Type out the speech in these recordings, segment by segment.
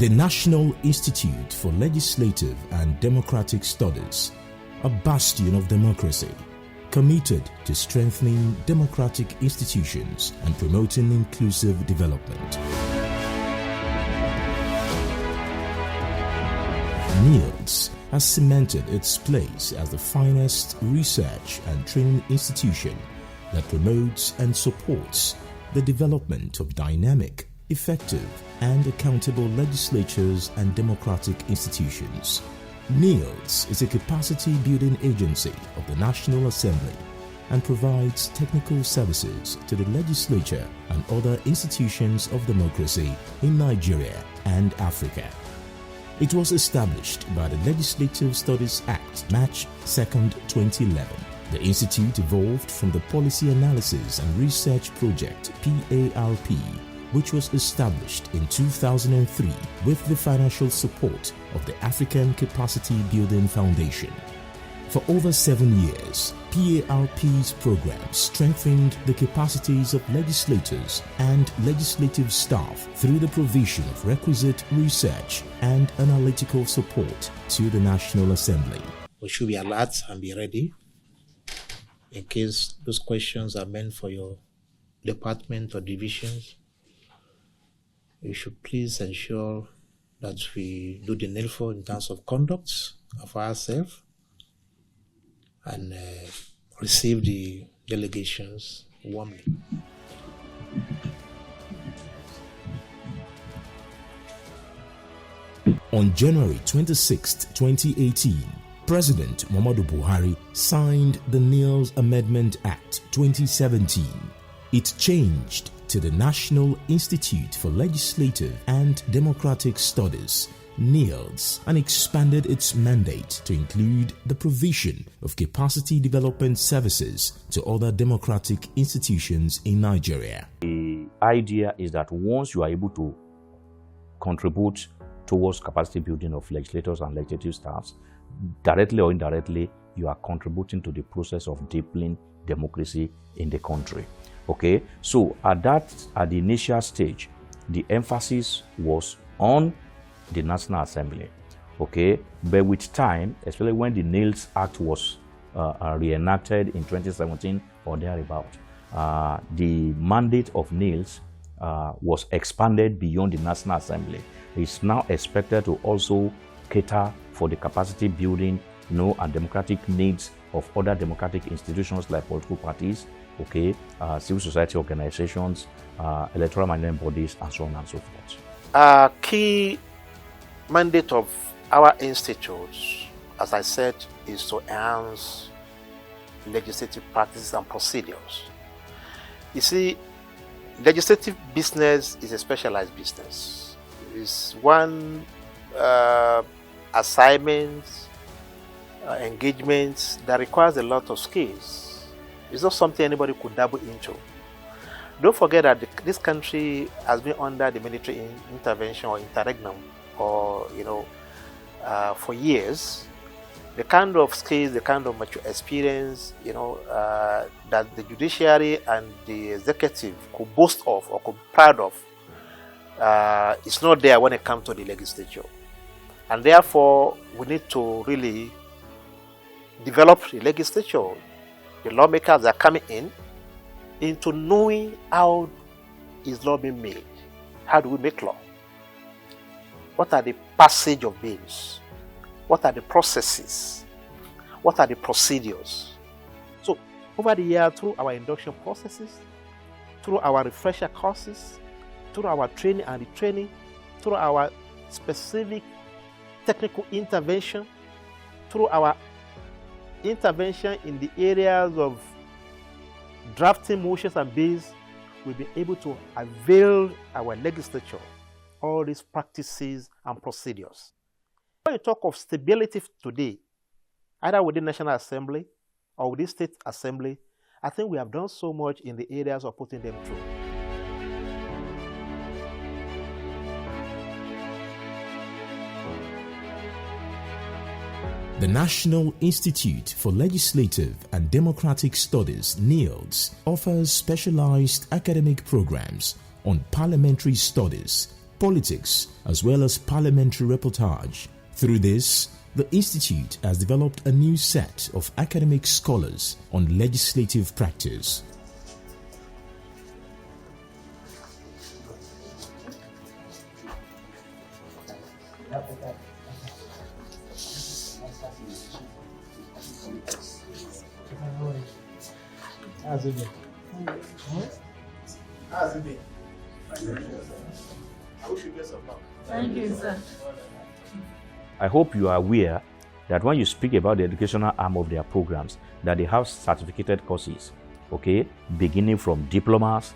The National Institute for Legislative and Democratic Studies, a bastion of democracy, committed to strengthening democratic institutions and promoting inclusive development. Nilds has cemented its place as the finest research and training institution that promotes and supports the development of dynamic, effective, and accountable legislatures and democratic institutions. Nilds is a capacity-building agency of the National Assembly and provides technical services to the legislature and other institutions of democracy in Nigeria and Africa. It was established by the Legislative Studies Act, March 2nd, 2011. The institute evolved from the Policy Analysis and Research Project (PARP), which was established in 2003 with the financial support of the African Capacity Building Foundation. For over 7 years, PARP's program strengthened the capacities of legislators and legislative staff through the provision of requisite research and analytical support to the National Assembly. We should be alert and be ready in case those questions are meant for your department or divisions. We should please ensure that we do the needful in terms of conduct of ourselves and receive the delegations warmly. On January 26, 2018, President Muhammadu Buhari signed the Nilds Amendment Act 2017. It changed to the National Institute for Legislative and Democratic Studies, Nilds, and expanded its mandate to include the provision of capacity development services to other democratic institutions in Nigeria. The idea is that once you are able to contribute towards capacity building of legislators and legislative staffs, directly or indirectly, you are contributing to the process of deepening democracy in the country. Okay, so at the initial stage, the emphasis was on the National Assembly. Okay, but with time, especially when the Nilds Act was reenacted in 2017 or thereabout, the mandate of Nilds was expanded beyond the National Assembly. It's now expected to also cater for the capacity building, and democratic needs of other democratic institutions like political parties, okay, civil society organizations, electoral management bodies, and so on and so forth. Key mandate of our institutes, as I said, is to enhance legislative practices and procedures. You see, legislative business is a specialized business. It's one assignment, engagement that requires a lot of skills. It's not something anybody could dabble into. Don't forget that this country has been under the military intervention or interregnum for years. The kind of skills, the kind of mature experience, that the judiciary and the executive could boast of or could be proud of, is not there when it comes to the legislature. And therefore, we need to really develop the legislature. The lawmakers are coming into knowing how is law being made. How do we make law? What are the passage of bills? What are the processes? What are the procedures? So, over the year, through our induction processes, through our refresher courses, through our training and retraining, through our specific technical intervention, through our intervention in the areas of drafting motions and bills, we've been able to avail our legislature all these practices and procedures. When you talk of stability today, either within National Assembly or within State Assembly, I think we have done so much in the areas of putting them through. The National Institute for Legislative and Democratic Studies, Nilds, offers specialized academic programs on parliamentary studies, politics, as well as parliamentary reportage. Through this, the Institute has developed a new set of academic scholars on legislative practice. How's it been? How's it been? I wish you get some luck. Thank you, sir. I hope you are aware that when you speak about the educational arm of their programs, that they have certificated courses, okay, beginning from diplomas,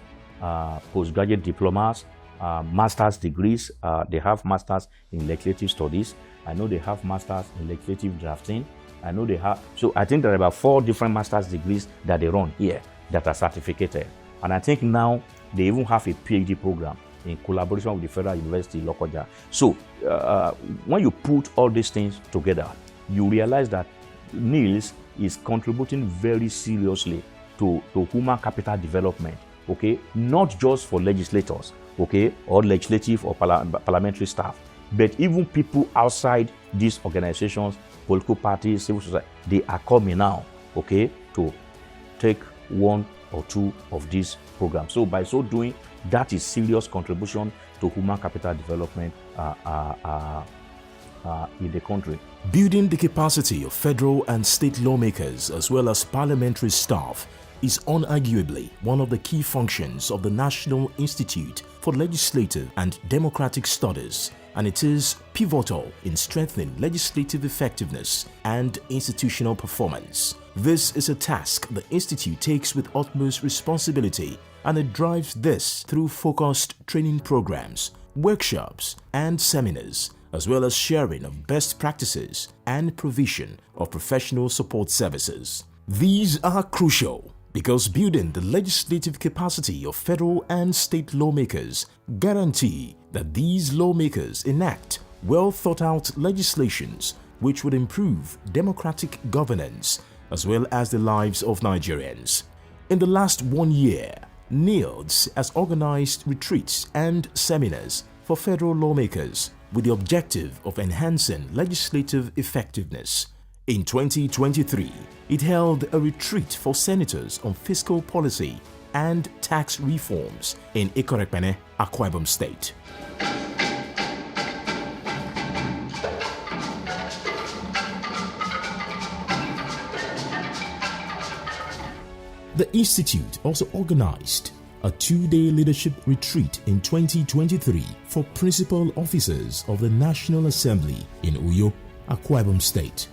postgraduate diplomas, master's degrees. They have masters in legislative studies. I know they have masters in legislative drafting. I know they have, so I think there are about 4 different master's degrees that they run here that are certificated. And I think now they even have a PhD program in collaboration with the Federal University, Lokoja. So when you put all these things together, you realize that Nilds is contributing very seriously to human capital development, okay? Not just for legislators, okay, or legislative or parliamentary staff, but even people outside these organizations, political parties, civil society, they are coming now, okay, to take 1 or 2 of these programs. So by so doing, that is serious contribution to human capital development in the country. Building the capacity of federal and state lawmakers as well as parliamentary staff is unarguably one of the key functions of the National Institute for Legislative and Democratic Studies, and it is pivotal in strengthening legislative effectiveness and institutional performance. This is a task the Institute takes with utmost responsibility, and it drives this through focused training programs, workshops, and seminars, as well as sharing of best practices and provision of professional support services. These are crucial because building the legislative capacity of federal and state lawmakers guarantee that these lawmakers enact well thought out legislations which would improve democratic governance as well as the lives of Nigerians. In the last 1 year, Nilds has organized retreats and seminars for federal lawmakers with the objective of enhancing legislative effectiveness. In 2023, it held a retreat for senators on fiscal policy and tax reforms in Ikorekpene, Akwa Ibom State. The Institute also organized a 2-day leadership retreat in 2023 for principal officers of the National Assembly in Uyo, Akwa Ibom State.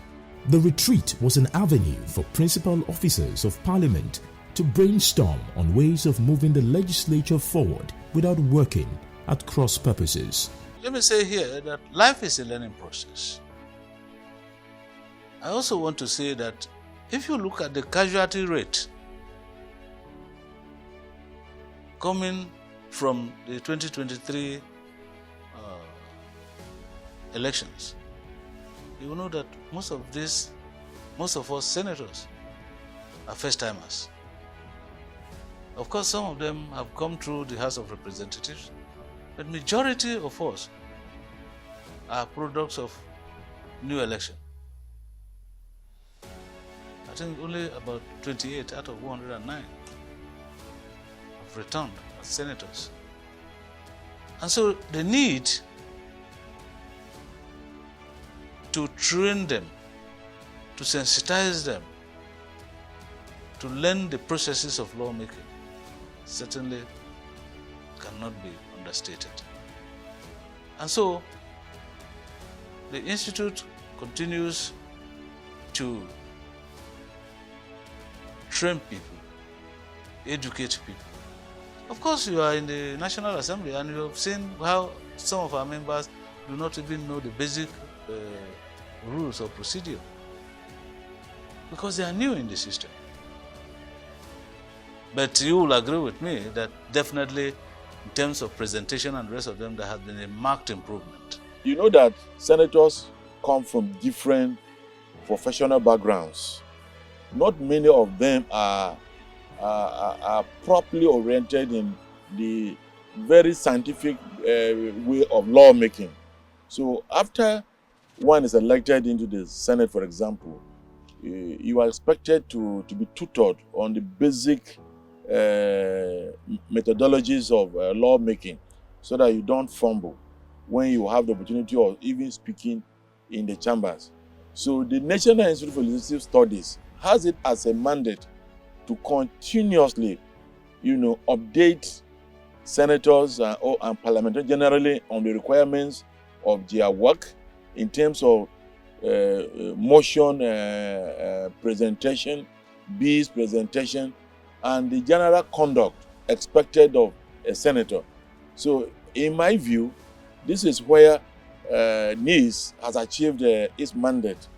The retreat was an avenue for principal officers of Parliament to brainstorm on ways of moving the legislature forward without working at cross purposes. Let me say here that life is a learning process. I also want to say that if you look at the casualty rate coming from the 2023 elections, you will know that most of us senators are first-timers. Of course, some of them have come through the House of Representatives, but majority of us are products of new election. I think only about 28 out of 109 have returned as senators. And so the need to train them, to sensitize them, to learn the processes of lawmaking certainly cannot be understated. And so the Institute continues to train people, educate people. Of course, you are in the National Assembly and you have seen how some of our members do not even know the basic rules of procedure because they are new in the system. But you will agree with me that definitely in terms of presentation and the rest of them, there has been a marked improvement. You know that senators come from different professional backgrounds. Not many of them are properly oriented in the very scientific way of lawmaking. So after one is elected into the Senate, for example, you are expected to be tutored on the basic methodologies of lawmaking so that you don't fumble when you have the opportunity of even speaking in the chambers. So the National Institute for Legislative Studies has it as a mandate to continuously, update senators and parliamentarians generally on the requirements of their work in terms of motion presentation, bills presentation, and the general conduct expected of a senator. So, in my view, this is where Nilds has achieved its mandate.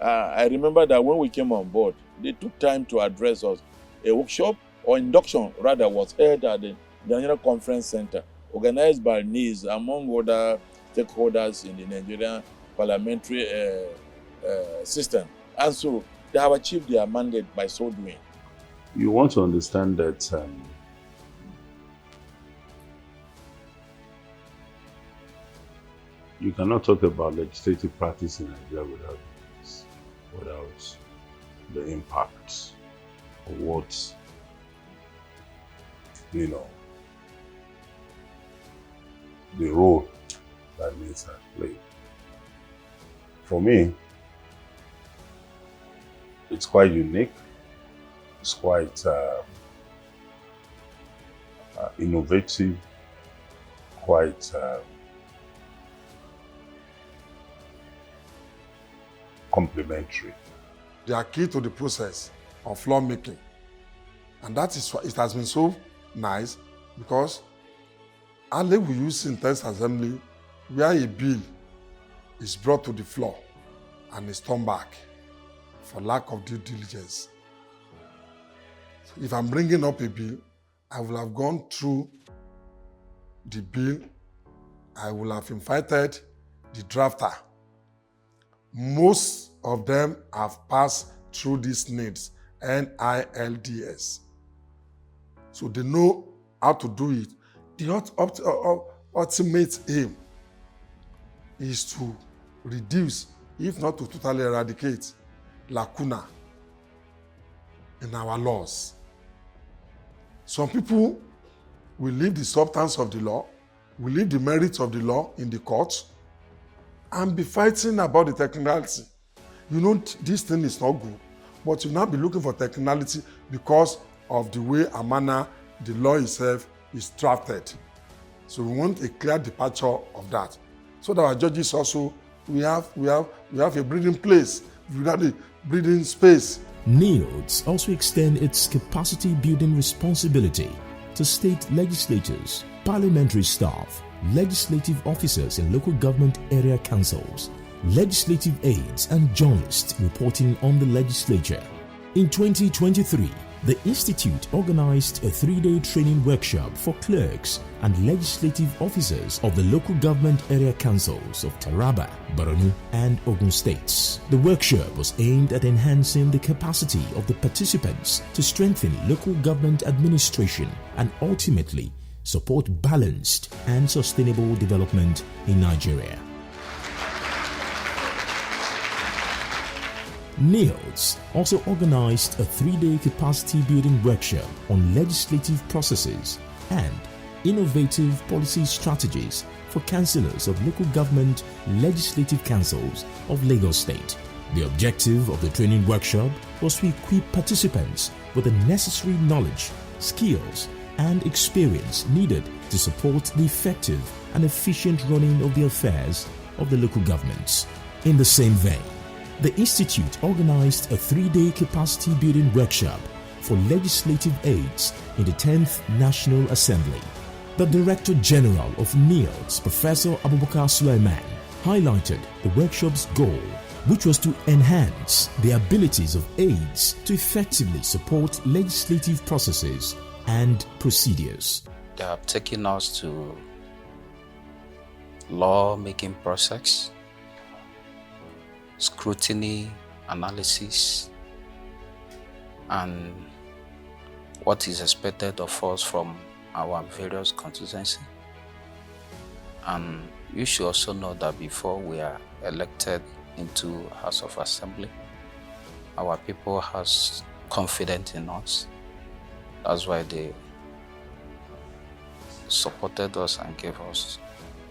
I remember that when we came on board, they took time to address us. A workshop or induction, rather, was held at the National Conference Center, organized by Nilds, among other stakeholders in the Nigerian parliamentary system. And so they have achieved their mandate by so doing. You want to understand that you cannot talk about legislative practice in Nigeria without the impact of what, the role that Nilds has played. For me, it's quite unique. It's quite innovative, quite complementary. They are key to the process of lawmaking. And that is why it has been so nice, because earlier we use in text assembly where a bill is brought to the floor and is turned back for lack of due diligence. So if I'm bringing up a bill, I will have gone through the bill, I will have invited the drafter. Most of them have passed through these Nilds, Nilds. So they know how to do it. The ultimate aim is to reduce, if not to totally eradicate, lacuna in our laws. Some people will leave the substance of the law, will leave the merits of the law in the courts, and be fighting about the technicality. This thing is not good, but you now be looking for technicality because of the way and manner the law itself is drafted. So we want a clear departure of that, so that our judges also we have a breathing place, we have a breathing space. Nilds also extend its capacity building responsibility to state legislators, parliamentary staff, legislative officers in local government area councils, legislative aides and journalists reporting on the legislature. In 2023, the Institute organized a 3-day training workshop for clerks and legislative officers of the local government area councils of Taraba, Borno, and Ogun states. The workshop was aimed at enhancing the capacity of the participants to strengthen local government administration and ultimately support balanced and sustainable development in Nigeria. Nilds also organized a 3-day capacity building workshop on legislative processes and innovative policy strategies for councillors of local government legislative councils of Lagos State. The objective of the training workshop was to equip participants with the necessary knowledge, skills, and experience needed to support the effective and efficient running of the affairs of the local governments. In the same vein, the Institute organized a 3-day capacity building workshop for legislative aides in the 10th National Assembly. The Director General of Nilds, Professor Abubakar Suleiman, highlighted the workshop's goal, which was to enhance the abilities of aides to effectively support legislative processes and procedures. They have taken us to law-making process, scrutiny, analysis, and what is expected of us from our various constituencies. And you should also know that before we are elected into House of Assembly, our people has confidence in us. That's why they supported us and gave us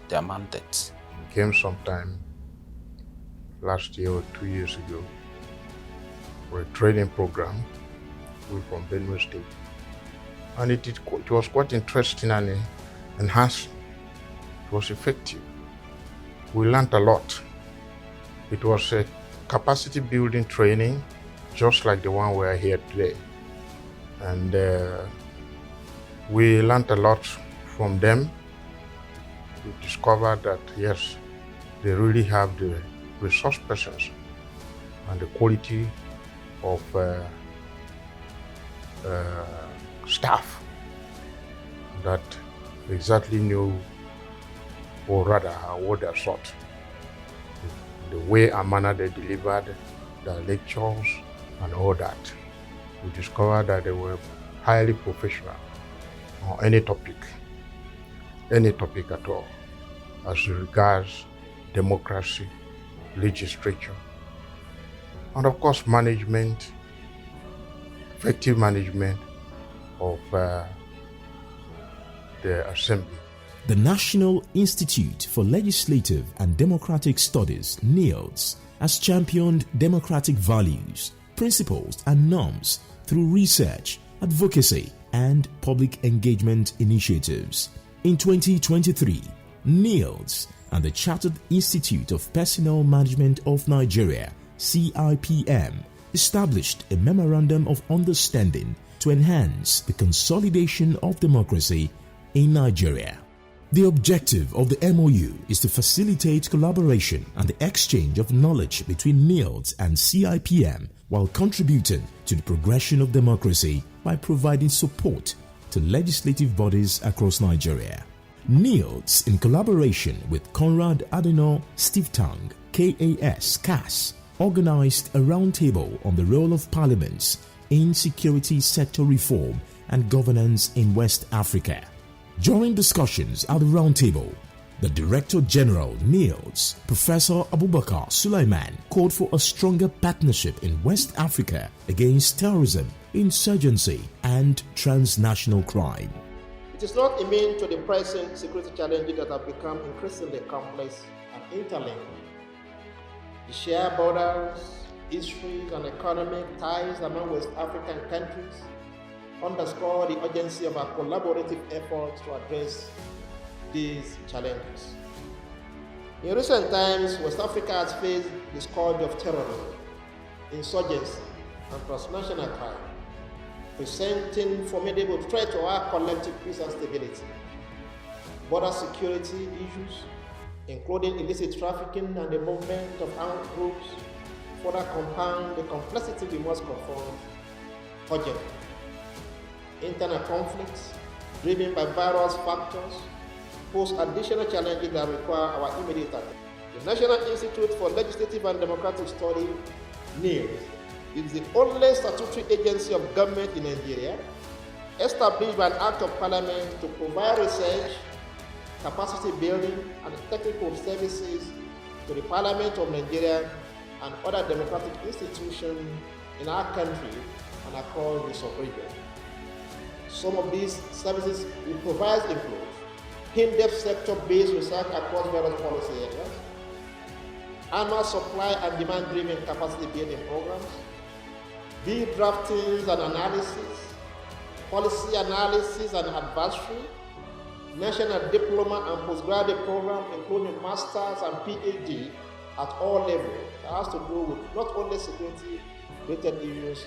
their mandate. Came sometime last year or 2 years ago for a training program. We're from Benue State. And it was quite interesting and enhancing. It was effective. We learned a lot. It was a capacity building training, just like the one we are here today. And we learned a lot from them. We discovered that, yes, they really have the resource persons and the quality of staff that exactly knew, or rather what they sought. The way and manner they delivered their lectures and all that. We discovered that they were highly professional on any topic at all, as regards democracy, legislature, and of course management, effective management of the assembly. The National Institute for Legislative and Democratic Studies, Nilds, has championed democratic values, principles, and norms through research, advocacy, and public engagement initiatives. In 2023, Nilds and the Chartered Institute of Personnel Management of Nigeria, CIPM, established a Memorandum of Understanding to enhance the consolidation of democracy in Nigeria. The objective of the MOU is to facilitate collaboration and the exchange of knowledge between Nilds and CIPM while contributing to the progression of democracy by providing support to legislative bodies across Nigeria. Nilds, in collaboration with Conrad Adenauer Stiftung, CAS, organized a roundtable on the role of parliaments in security sector reform and governance in West Africa. During discussions at the roundtable, the Director General Nilds, Professor Abubakar Sulaiman, called for a stronger partnership in West Africa against terrorism, insurgency, and transnational crime. It is not immune to the present security challenges that have become increasingly complex and interlinked. The shared borders, histories, and economic ties among West African countries underscore the urgency of our collaborative efforts to address these challenges. In recent times, West Africa has faced the scourge of terrorism, insurgency, and transnational crime, presenting formidable threat to our collective peace and stability. Border security issues, including illicit trafficking and the movement of armed groups, further compound the complexity we must confront urgently. Internal conflicts, driven by various factors, pose additional challenges that require our immediate attention. The National Institute for Legislative and Democratic Studies, Nilds, is the only statutory agency of government in Nigeria established by an act of parliament to provide research, capacity building, and technical services to the Parliament of Nigeria and other democratic institutions in our country and across the sub-region. Some of these services we provide include in-depth sector-based research across various policy areas, annual supply and demand-driven capacity building programs, bill draftings and analysis, policy analysis and advisory, national diploma and postgraduate program including masters and PhD at all levels that has to do with not only security-related issues,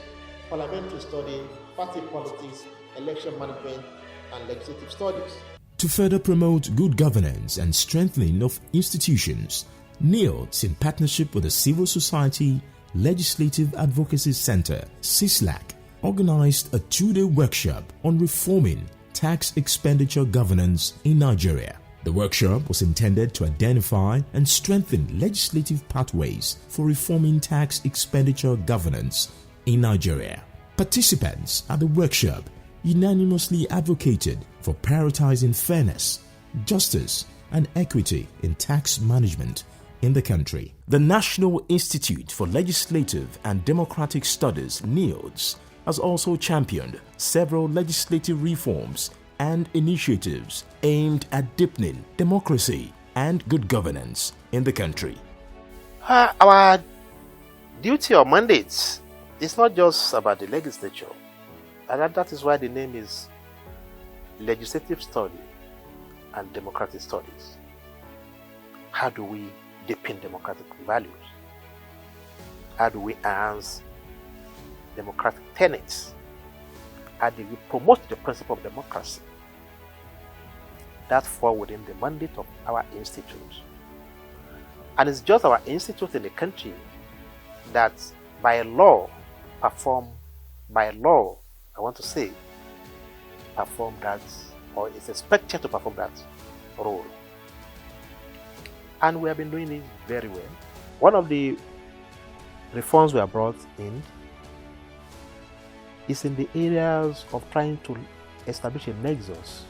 parliamentary study, party politics, election management, and legislative studies. To further promote good governance and strengthening of institutions, Nilds, in partnership with the Civil Society Legislative Advocacy Center, CISLAC, organized a 2-day workshop on reforming tax expenditure governance in Nigeria. The workshop was intended to identify and strengthen legislative pathways for reforming tax expenditure governance in Nigeria. Participants at the workshop unanimously advocated for prioritizing fairness, justice, and equity in tax management in the country. The National Institute for Legislative and Democratic Studies, Nilds, has also championed several legislative reforms and initiatives aimed at deepening democracy and good governance in the country. Our duty or mandates is not just about the legislature, and that is why the name is Legislative Study and Democratic Studies. How do we deepen democratic values? How do we enhance democratic tenets? How do we promote the principle of democracy? That fall within the mandate of our institute. And it's just our institute in the country that by law perform that, or is expected to perform that role. And we have been doing it very well. One of the reforms we have brought in is in the areas of trying to establish a nexus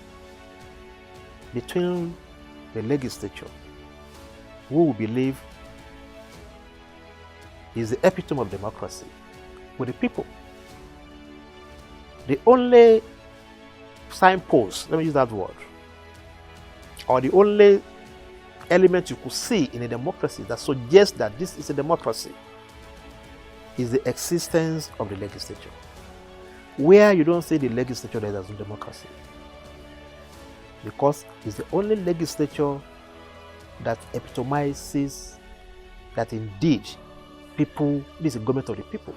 between the legislature, who we believe is the epitome of democracy, with the people. The only signpost, let me use that word, or the only element you could see in a democracy that suggests that this is a democracy is the existence of the legislature. Where you don't see the legislature, there is no democracy. Because it's the only legislature that epitomizes that indeed people, this is the government of the people.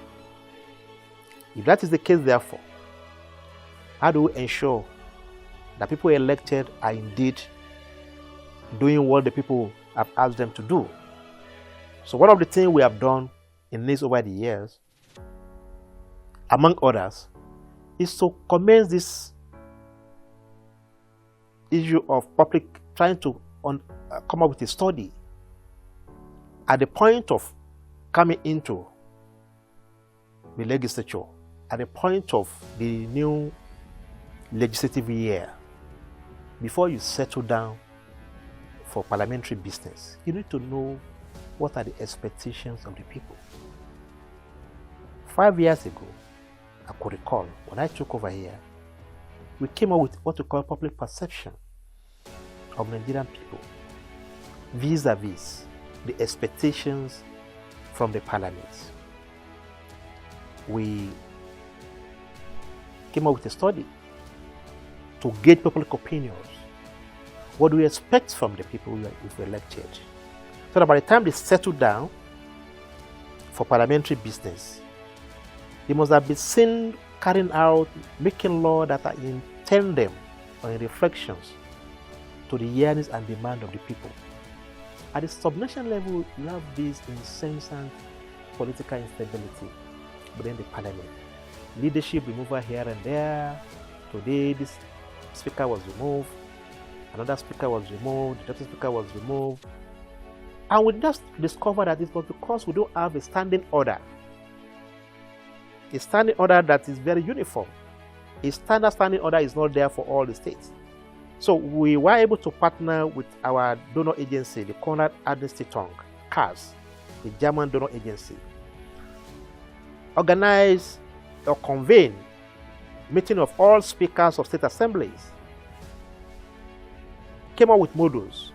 If that is the case, therefore, how do we ensure that people elected are indeed doing what the people have asked them to do? So one of the things we have done in this over the years, among others, is to commence this issue of public trying to come up with a study at the point of coming into the legislature, at the point of the new legislative year. Before you settle down for parliamentary business, you need to know what are the expectations of the people. 5 years ago, I could recall, when I took over here, we came up with what we call public perception of Nigerian people vis-a-vis the expectations from the parliament. We came up with a study to gauge public opinions. What do we expect from the people if we elected? So that by the time they settle down for parliamentary business, they must have been seen carrying out, making law that are in tandem or in reflections to the yearnings and demand of the people. At the subnational level, you have this incessant political instability within the parliament. Leadership removal here and there. Today, this speaker was removed, another speaker was removed, the deputy speaker was removed. And we just discovered that it was because we don't have a standing order. A standing order that is very uniform. A standing order is not there for all the states. So we were able to partner with our donor agency, the Konrad Adenauer, CAS, the German donor agency, organize or convene meeting of all speakers of state assemblies, came up with models,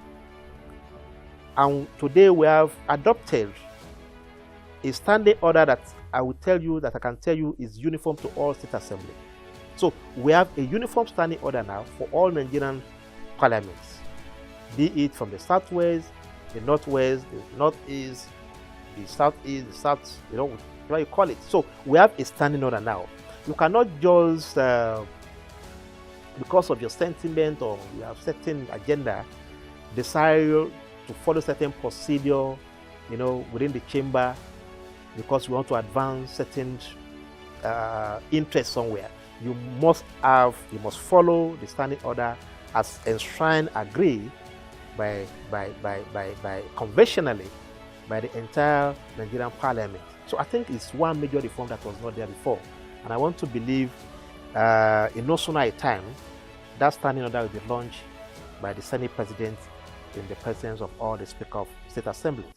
and today we have adopted a standing order that I can tell you is uniform to all state assemblies. So we have a uniform standing order now for all Nigerian parliaments, be it from the southwest, the northwest, the northeast, the southeast, the south, what you call it. So we have a standing order now. You cannot just, because of your sentiment or you have certain agenda, decide to follow certain procedure, within the chamber because you want to advance certain interests somewhere. You must follow the standing order as enshrined, agreed by conventionally by the entire Nigerian parliament. So I think it's one major reform that was not there before. And I want to believe in no sooner a time, that standing order will be launched by the Senate President in the presence of all the Speaker of State Assemblies.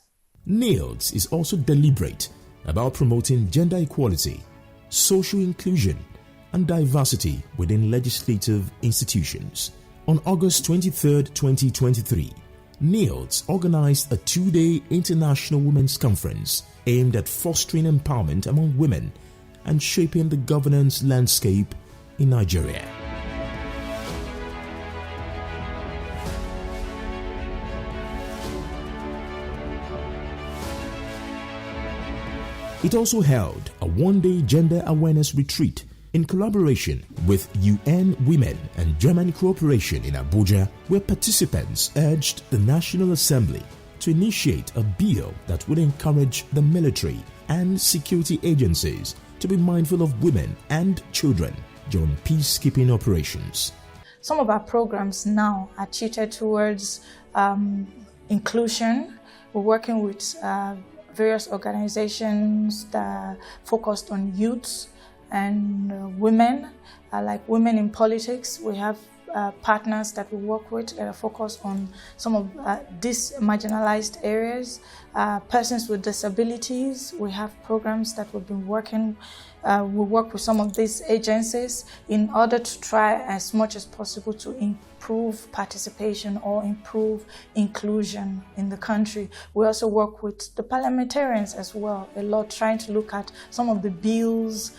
Nilds is also deliberate about promoting gender equality, social inclusion, and diversity within legislative institutions. On August 23, 2023, Nilds organized a 2-day International Women's Conference aimed at fostering empowerment among women and shaping the governance landscape in Nigeria. It also held a 1-day gender awareness retreat in collaboration with UN Women and German Cooperation in Abuja, where participants urged the National Assembly to initiate a bill that would encourage the military and security agencies to be mindful of women and children during peacekeeping operations. Some of our programs now are tilted towards inclusion. We're working with various organizations that are focused on youth and women, like Women in Politics. We have partners that we work with that are focused on some of these marginalized areas. Persons with disabilities, we have programs that we've been working. We work with some of these agencies in order to try as much as possible to improve participation or improve inclusion in the country. We also work with the parliamentarians as well, a lot, trying to look at some of the bills,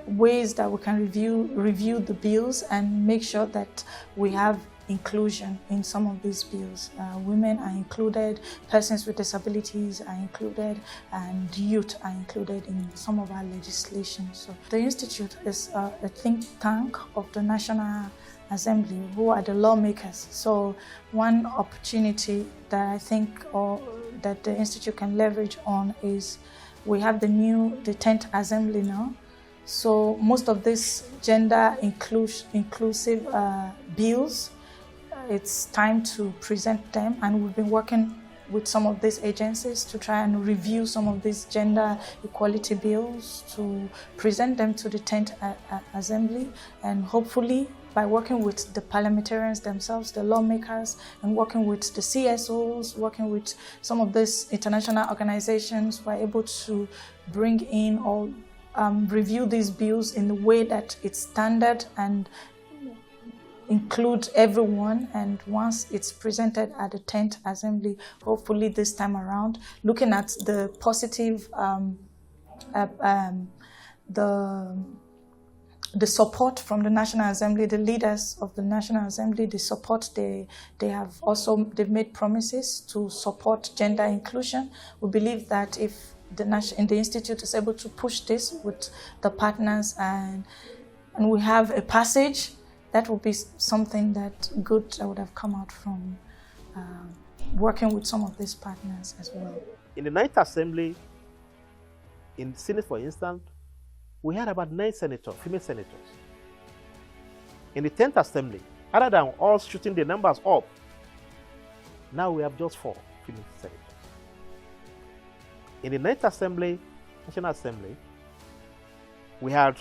ways that we can review the bills and make sure that we have inclusion in some of these bills. Women are included, persons with disabilities are included, and youth are included in some of our legislation. So the Institute is a think tank of the National Assembly, who are the lawmakers. So one opportunity that I think that the Institute can leverage on is we have the 10th Assembly now. So most of these gender inclusive bills, it's time to present them, and we've been working with some of these agencies to try and review some of these gender equality bills to present them to the 10th Assembly, and hopefully by working with the parliamentarians themselves, the lawmakers, and working with the CSOs, working with some of these international organizations, we're able to bring in or review these bills in the way that it's standard and include everyone. And once it's presented at the 10th Assembly, hopefully this time around, looking at the positive, the support from the National Assembly, the leaders of the National Assembly, the support they've made promises to support gender inclusion. We believe that if the Institute is able to push this with the partners and we have a passage, that would be something that would have come out from working with some of these partners as well. In the 9th Assembly, in the Senate, for instance, we had about 9 female senators. In the 10th Assembly, other than all shooting the numbers up, now we have just 4 female senators. In the 9th Assembly, National Assembly, we had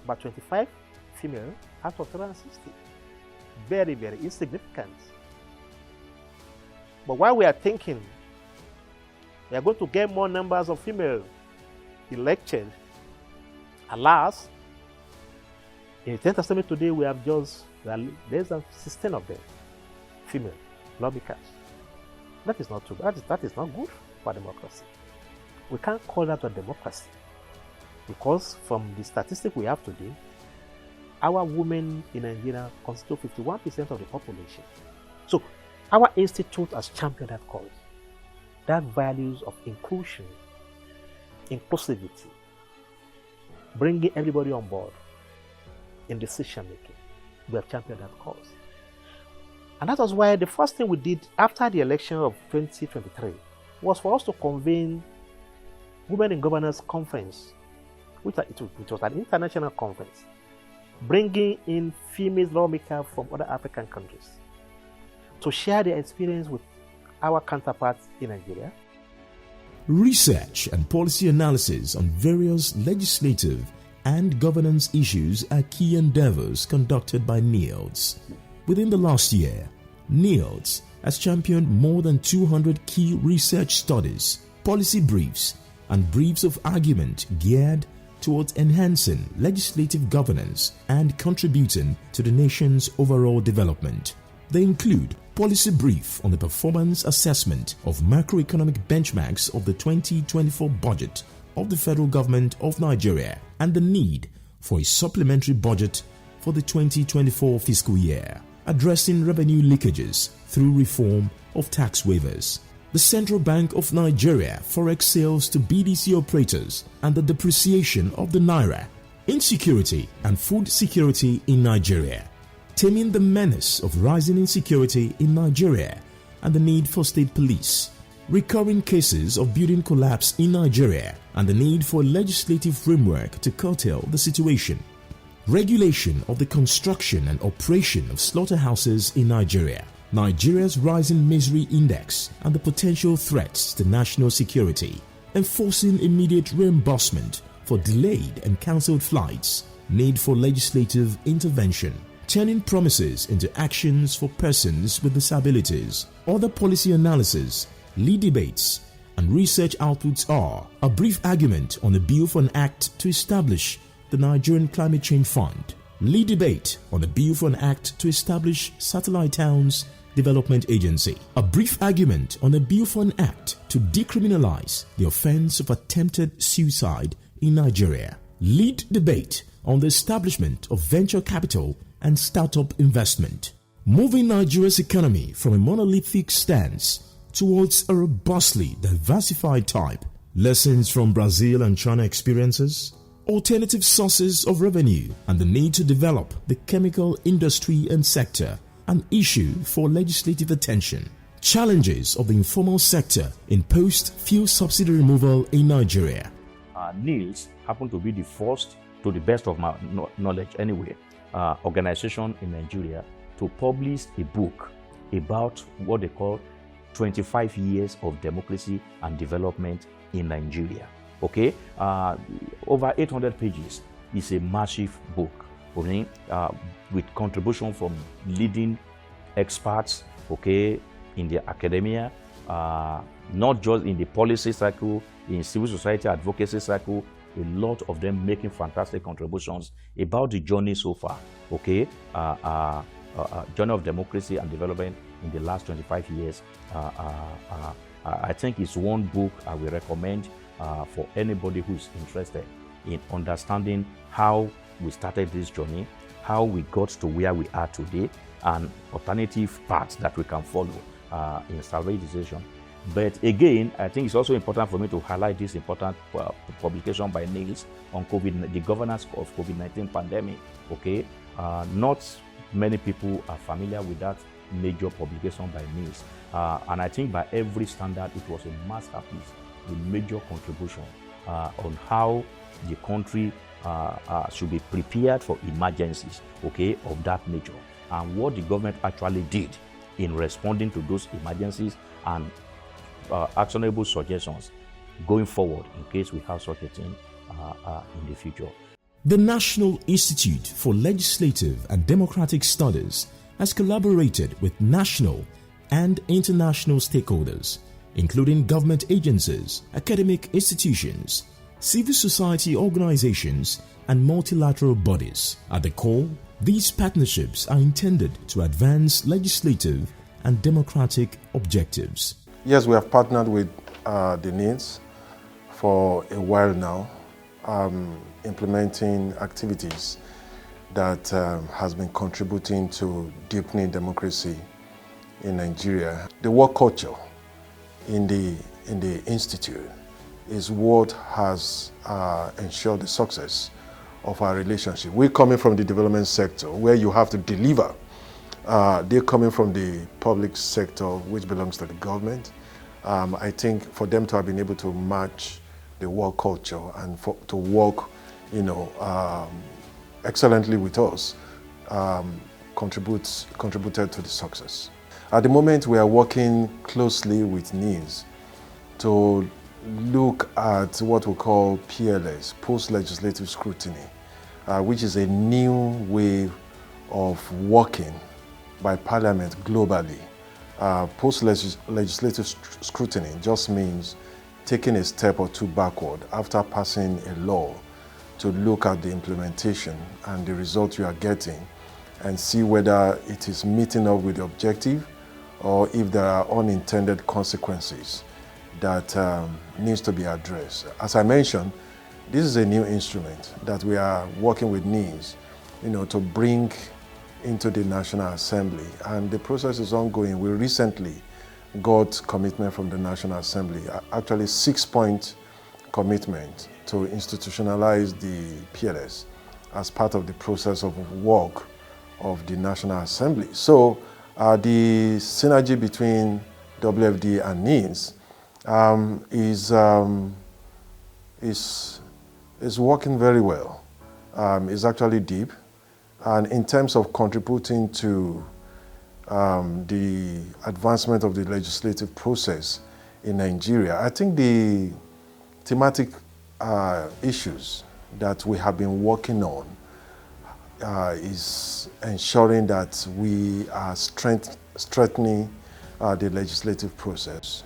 about 25 female out of 360. Very, very insignificant. But while we are thinking we are going to get more numbers of female elected, alas, in the 10th Assembly today we have less than 16 of them, female lawmakers. That is not too bad. That is not good for democracy. We can't call that a democracy because from the statistic we have today, our women in Nigeria constitute 51% of the population. So our institute has championed that cause, that values of inclusion, inclusivity, bringing everybody on board in decision making. We have championed that cause. And that was why the first thing we did after the election of 2023 was for us to convene Women in Governance Conference, which was an international conference, bringing in female lawmakers from other African countries to share their experience with our counterparts in Nigeria. Research and policy analysis on various legislative and governance issues are key endeavors conducted by Nilds. Within the last year, Nilds has championed more than 200 key research studies, policy briefs, and briefs of argument geared towards enhancing legislative governance and contributing to the nation's overall development. They include policy brief on the performance assessment of macroeconomic benchmarks of the 2024 budget of the federal government of Nigeria and the need for a supplementary budget for the 2024 fiscal year, addressing revenue leakages through reform of tax waivers, the Central Bank of Nigeria forex sales to BDC operators and the depreciation of the naira, insecurity and food security in Nigeria, taming the menace of rising insecurity in Nigeria and the need for state police, recurring cases of building collapse in Nigeria and the need for a legislative framework to curtail the situation, regulation of the construction and operation of slaughterhouses in Nigeria, Nigeria's rising misery index and the potential threats to national security, enforcing immediate reimbursement for delayed and cancelled flights, need for legislative intervention, turning promises into actions for persons with disabilities. Other policy analysis, lead debates, and research outputs are a brief argument on a bill for an act to establish the Nigerian Climate Change Fund, lead debate on a bill for an act to establish Satellite Towns Development Agency, a brief argument on a bill for an act to decriminalize the offense of attempted suicide in Nigeria, lead debate on the establishment of venture capital and startup investment, moving Nigeria's economy from a monolithic stance towards a robustly diversified type, lessons from Brazil and China experiences, alternative sources of revenue and the need to develop the chemical industry and sector, an issue for legislative attention, challenges of the informal sector in post-fuel subsidy removal in Nigeria. Nilds happened to be the first, to the best of my knowledge anyway, organization in Nigeria to publish a book about what they call 25 years of democracy and development in Nigeria. Okay, over 800 pages. Is a massive book, okay, with contribution from leading experts, okay, in the academia, not just in the policy circle, in civil society advocacy circle, a lot of them making fantastic contributions about the journey so far, okay, journey of democracy and development in the last 25 years. I think it's one book I will recommend for anybody who is interested in understanding how we started this journey, how we got to where we are today, and alternative paths that we can follow in salvageization. But again, I think it's also important for me to highlight this important publication by Nilds on the governance of COVID-19 pandemic. Okay, not many people are familiar with that major publication by Nilds, and I think by every standard it was a masterpiece, a major contribution on how the country should be prepared for emergencies, okay, of that nature, and what the government actually did in responding to those emergencies, and actionable suggestions going forward in case we have such a thing in the future. The National Institute for Legislative and Democratic Studies has collaborated with national and international stakeholders, including government agencies, academic institutions, civil society organizations, and multilateral bodies. At the core, these partnerships are intended to advance legislative and democratic objectives. Yes, we have partnered with the Nilds for a while now, implementing activities that has been contributing to deepening democracy in Nigeria. The work culture in the institute is what has ensured the success of our relationship. We're coming from the development sector where you have to deliver. They're coming from the public sector, which belongs to the government. I think for them to have been able to match the work culture and to work, excellently with us, contributed to the success. At the moment, we are working closely with Nilds to look at what we call PLS, post-legislative scrutiny, which is a new way of working by Parliament globally. Post-legislative scrutiny just means taking a step or two backward after passing a law to look at the implementation and the result you are getting and see whether it is meeting up with the objective or if there are unintended consequences that needs to be addressed. As I mentioned, this is a new instrument that we are working with Nilds, to bring into the National Assembly, and the process is ongoing. We recently got commitment from the National Assembly, actually 6-point commitment to institutionalize the PLS as part of the process of work of the National Assembly. So the synergy between WFD and Nilds is working very well. It's actually deep. And in terms of contributing to the advancement of the legislative process in Nigeria, I think the thematic issues that we have been working on is ensuring that we are strengthening the legislative process.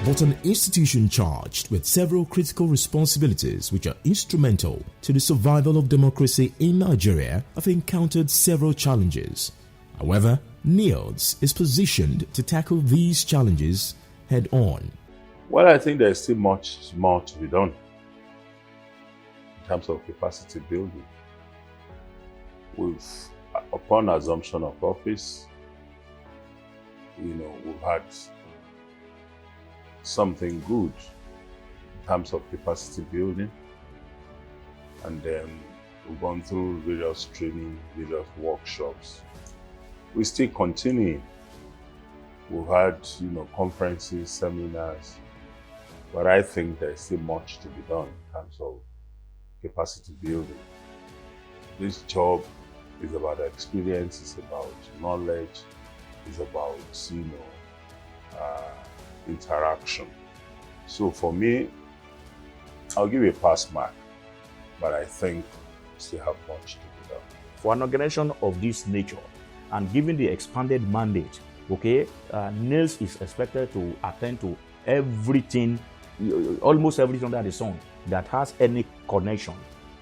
But an institution charged with several critical responsibilities which are instrumental to the survival of democracy in Nigeria have encountered several challenges. However, Nilds is positioned to tackle these challenges head on. Well, I think there's still much more to be done in terms of capacity building. Upon assumption of office, we've had something good in terms of capacity building, and then we've gone through various training, various workshops. We still continue. We've had conferences, seminars, but I think there's still much to be done in terms of capacity building. This job is about experience, it's about knowledge, it's about interaction. So for me, I'll give you a pass mark, but I think we still have much to be done. For an organization of this nature, and given the expanded mandate, Nilds is expected to attend to everything, almost everything under the sun that has any connection,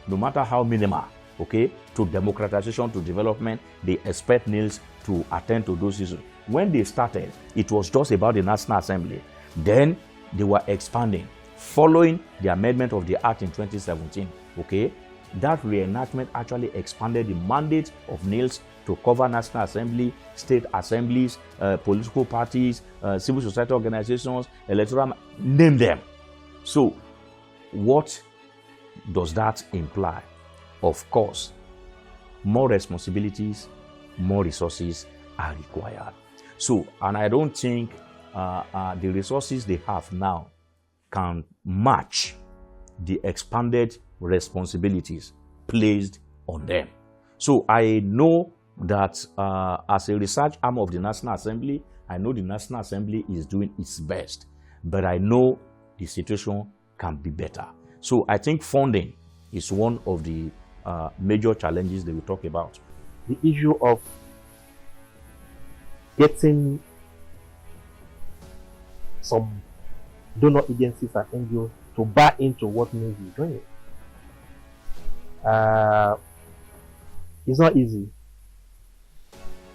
no matter how minimal, to democratization, to development. They expect Nilds to attend to those issues. When they started, it was just about the National Assembly. Then they were expanding. Following the amendment of the Act in 2017, that reenactment actually expanded the mandate of Nilds to cover National Assembly, state assemblies, political parties, civil society organizations, electoral, name them. So what does that imply? Of course, more responsibilities, more resources are required. So, and I don't think the resources they have now can match the expanded responsibilities placed on them. So I know that as a research arm of the National Assembly, I know the National Assembly is doing its best, but I know the situation can be better. So I think funding is one of the major challenges that we talk about. The issue of getting some donor agencies and NGOs to buy into what Nilds is doing. It's not easy.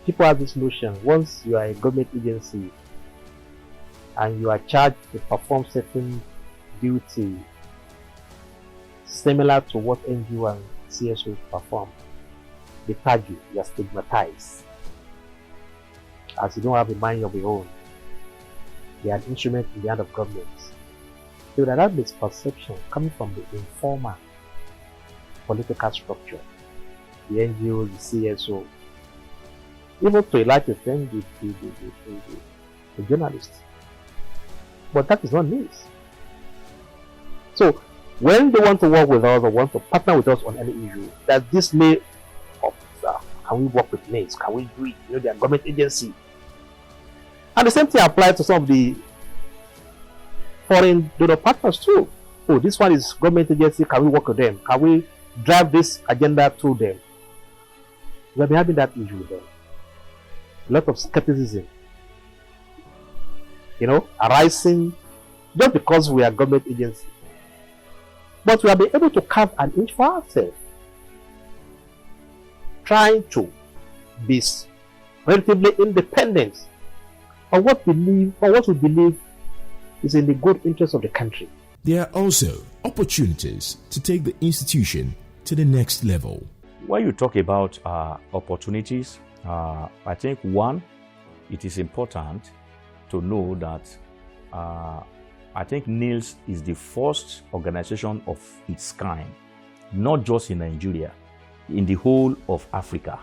People have this notion, once you are a government agency and you are charged to perform certain duty similar to what NGO and CSO perform, they tag you, you are stigmatized. As you don't have a mind of your own, they are an instrument in the hand of government. So that misperception coming from the informal political structure, the NGO, the CSO, even to a large extent the journalists. But that is not news. So when they want to work with us or want to partner with us on any issue, that this may can we work with Nilds? Can we do it? You know, they are government agency. And the same thing applies to some of the foreign donor partners too. Oh, this one is government agency, can we work with them? Can we drive this agenda through them? We have been having that issue with them. A lot of skepticism, you know, arising just because we are government agency. But we have been able to carve an inch for ourselves, trying to be relatively independent on what we believe is in the good interest of the country. There are also opportunities to take the institution to the next level. When you talk about opportunities, I think one, it is important to know that I think Nilds is the first organization of its kind, not just in Nigeria, in the whole of Africa.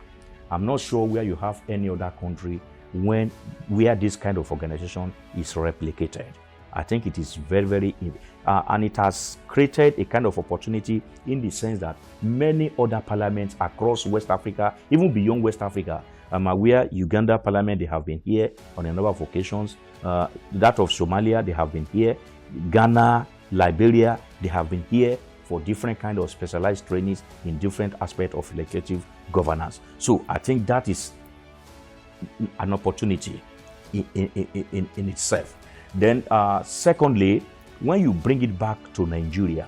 I'm not sure where you have any other country where this kind of organization is replicated. I think it is very, very, and it has created a kind of opportunity in the sense that many other parliaments across West Africa, even beyond West Africa, I'm aware Uganda Parliament, they have been here on a number of occasions. That of Somalia, they have been here. Ghana, Liberia, they have been here for different kind of specialized trainings in different aspects of legislative governance. So I think that is an opportunity in itself. Then secondly, when you bring it back to Nigeria,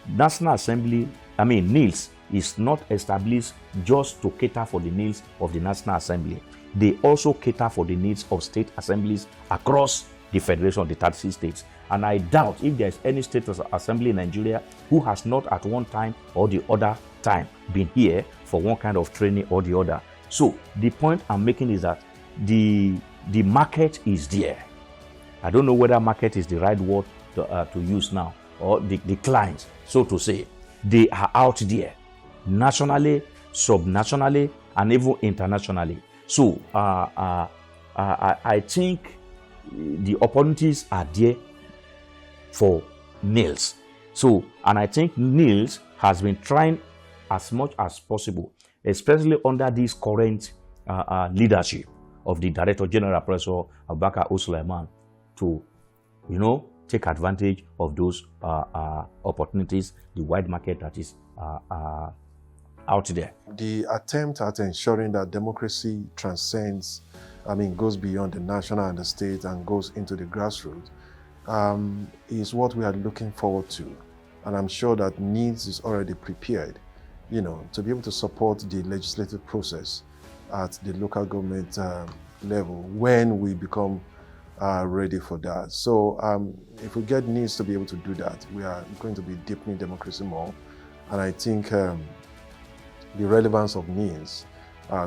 National Assembly, Nilds is not established just to cater for the needs of the National Assembly. They also cater for the needs of state assemblies across the Federation of the 36 states. And I doubt if there is any state assembly in Nigeria who has not at one time or the other time been here for one kind of training or the other. So the point I'm making is that the market is there. I don't know whether market is the right word to use now, or the clients, so to say. They are out there, nationally, subnationally, and even internationally. So I think the opportunities are there for Nilds. So, and I think Nilds has been trying as much as possible, especially under this current leadership of the Director General, Professor Abubakar Sulaiman, to, take advantage of those opportunities, the wide market that is out there. The attempt at ensuring that democracy transcends, goes beyond the national and the state and goes into the grassroots, is what we are looking forward to. And I'm sure that Nilds is already prepared, to be able to support the legislative process at the local government level when we become ready for that. So if we get Nilds to be able to do that, we are going to be deepening democracy more. And I think the relevance of Nilds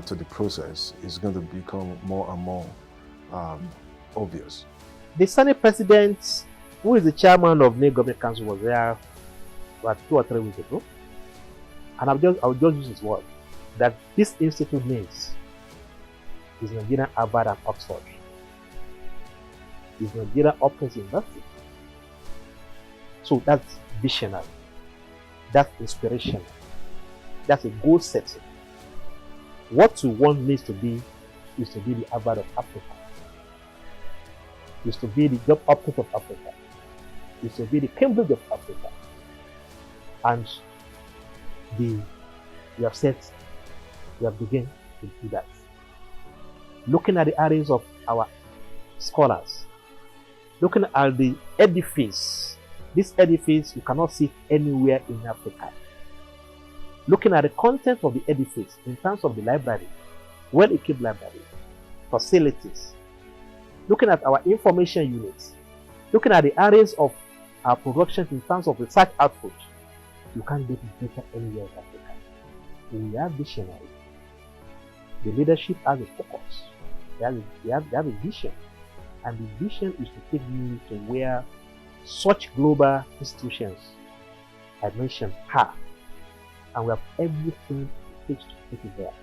to the process is going to become more and more obvious. The Senate President, who is the chairman of Nilds Government Council, was there about 2 or 3 weeks ago. And I'll just use his word that this institute Nilds is Nigerian Harvard and Oxford. Is Nigerian Open University. So that's visionary. That's inspirational. That's a goal setting. What we want Nilds to be is to be the Harvard of Africa. Is to be the Job Options of Africa. Is to be the Cambridge of Africa. And we have begun to do that. Looking at the areas of our scholars, looking at the edifice, this edifice you cannot see anywhere in Africa. Looking at the content of the edifice in terms of the library, well-equipped library, facilities, looking at our information units, looking at the areas of our production in terms of research output, you can't get it better anywhere in Africa. We are visionary. The leadership has a focus. They have a vision. And the vision is to take you to where such global institutions I mentioned have. And we have everything it takes to take it there.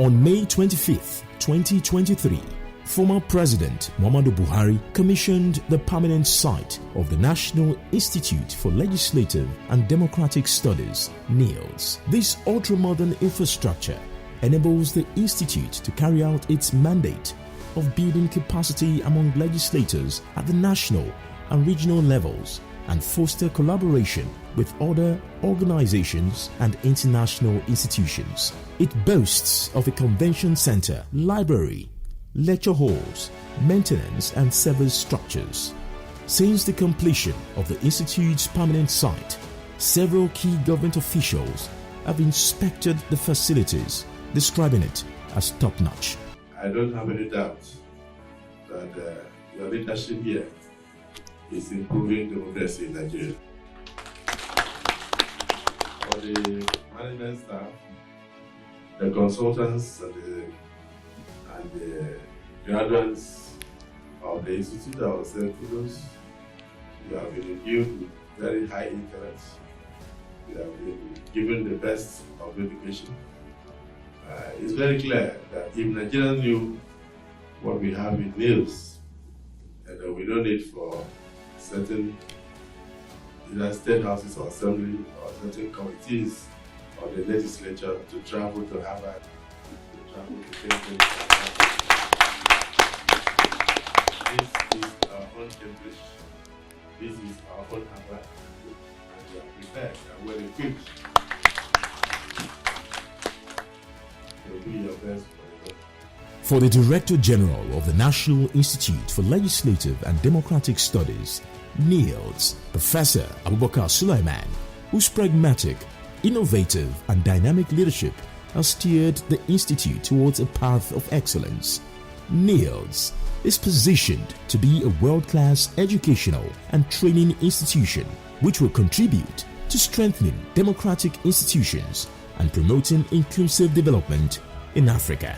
On May 25th, 2023, former President Muhammadu Buhari commissioned the permanent site of the National Institute for Legislative and Democratic Studies, Nilds. This ultra-modern infrastructure enables the institute to carry out its mandate of building capacity among legislators at the national and regional levels and foster collaboration with other organizations and international institutions. It boasts of a convention center, library, lecture halls, maintenance and service structures. Since the completion of the Institute's permanent site, several key government officials have inspected the facilities, describing it as top-notch. I don't have any doubt that your leadership here is improving democracy in Nigeria. For the management staff, the consultants and the graduates of the Institute, I will say kudos. You have been imbued with very high intellect. You have been given the best of education. It's very clear that if Nigeria knew what we have in Nilds, and that we don't need for certain either state houses or assembly or certain committees of the legislature to travel to Harvard, to travel to Cambridge. This is our own Cambridge, this is our own Harvard, and we are prepared and well equipped to do your best for the country. For the Director General of the National Institute for Legislative and Democratic Studies, Nilds, Professor Abubakar Sulaiman, whose pragmatic, innovative and dynamic leadership has steered the Institute towards a path of excellence, Nilds is positioned to be a world-class educational and training institution which will contribute to strengthening democratic institutions and promoting inclusive development in Africa.